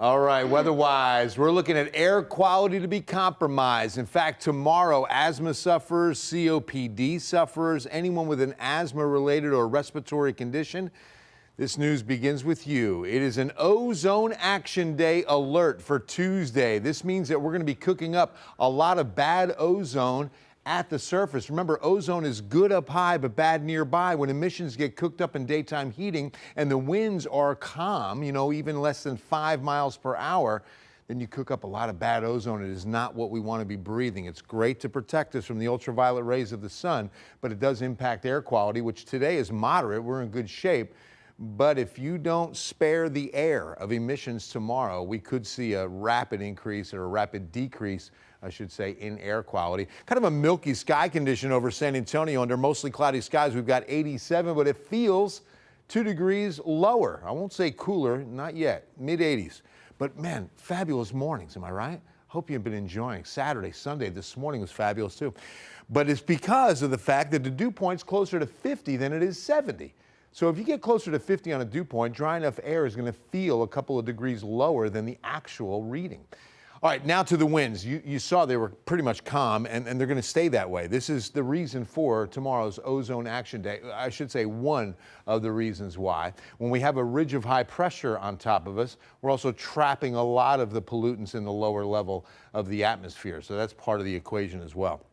All right, weather-wise, we're looking at air quality to be compromised. In fact, tomorrow, asthma sufferers, COPD sufferers, anyone with an asthma-related or respiratory condition, this news begins with you. It is an Ozone Action Day alert for Tuesday. This means that we're going to be cooking up a lot of bad ozone at the surface. Remember, ozone is good up high but bad nearby. When emissions get cooked up in daytime heating and the winds are calm, even less than 5 miles per hour, then you cook up a lot of bad ozone. It is not what we want to be breathing. It's great to protect us from the ultraviolet rays of the sun, but it does impact air quality, which today is moderate. We're in good shape. But if you don't spare the air of emissions tomorrow, we could see a rapid increase or a rapid decrease, I should say, in air quality. Kind of a milky sky condition over San Antonio. Under mostly cloudy skies, we've got 87, but it feels 2 degrees lower. I won't say cooler, not yet, mid-80s. But man, fabulous mornings, am I right? Hope you've been enjoying Saturday, Sunday. This morning was fabulous too. But it's because of the fact that the dew point's closer to 50 than it is 70. So if you get closer to 50 on a dew point, dry enough air is going to feel a couple of degrees lower than the actual reading. All right, now to the winds. You saw they were pretty much calm, and they're going to stay that way. This is the reason for tomorrow's Ozone Action Day. I should say one of the reasons why. When we have a ridge of high pressure on top of us, we're also trapping a lot of the pollutants in the lower level of the atmosphere. So that's part of the equation as well.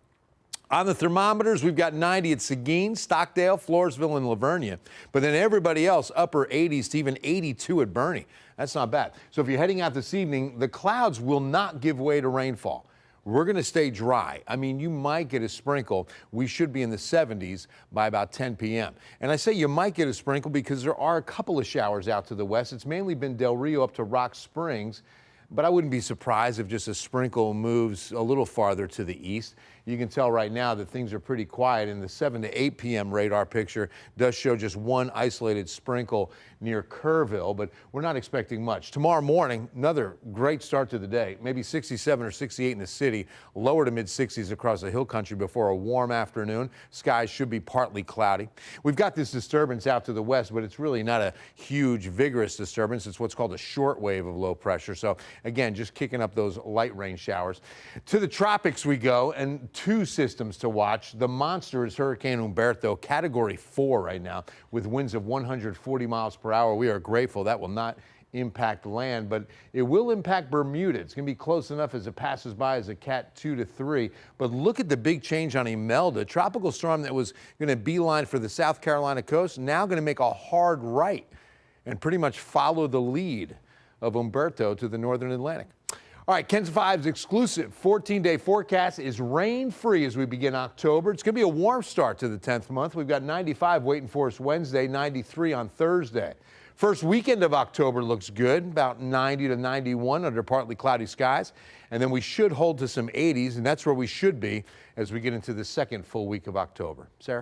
On the thermometers, we've got 90 at Seguin, Stockdale, Floresville, and Lavernia. But then everybody else, upper 80s to even 82 at Bernie. That's not bad. So if you're heading out this evening, the clouds will not give way to rainfall. We're going to stay dry. I mean, you might get a sprinkle. We should be in the 70s by about 10 p.m. And I say you might get a sprinkle because there are a couple of showers out to the west. It's mainly been Del Rio up to Rock Springs. But I wouldn't be surprised if just a sprinkle moves a little farther to the east. You can tell right now that things are pretty quiet, and the 7 to 8 p.m. radar picture does show just one isolated sprinkle near Kerrville, but we're not expecting much. Tomorrow morning, another great start to the day, maybe 67 or 68 in the city, lower to mid-60s across the hill country before a warm afternoon. Skies should be partly cloudy. We've got this disturbance out to the west, but it's really not a huge, vigorous disturbance. It's what's called a short wave of low pressure. So again, just kicking up those light rain showers. To the tropics we go, and 2 systems to watch. The monster is Hurricane Humberto, Category 4 right now, with winds of 140 miles per hour. We are grateful that will not impact land, but it will impact Bermuda. It's going to be close enough as it passes by as a Cat 2 to 3. But look at the big change on Imelda. Tropical storm that was going to beeline for the South Carolina coast, now going to make a hard right and pretty much follow the lead of Humberto to the northern Atlantic. All right, KENS 5's exclusive 14-day forecast is rain-free as we begin October. It's going to be a warm start to the 10th month. We've got 95 waiting for us Wednesday, 93 on Thursday. First weekend of October looks good, about 90 to 91 under partly cloudy skies. And then we should hold to some 80s, and that's where we should be as we get into the second full week of October. Sarah?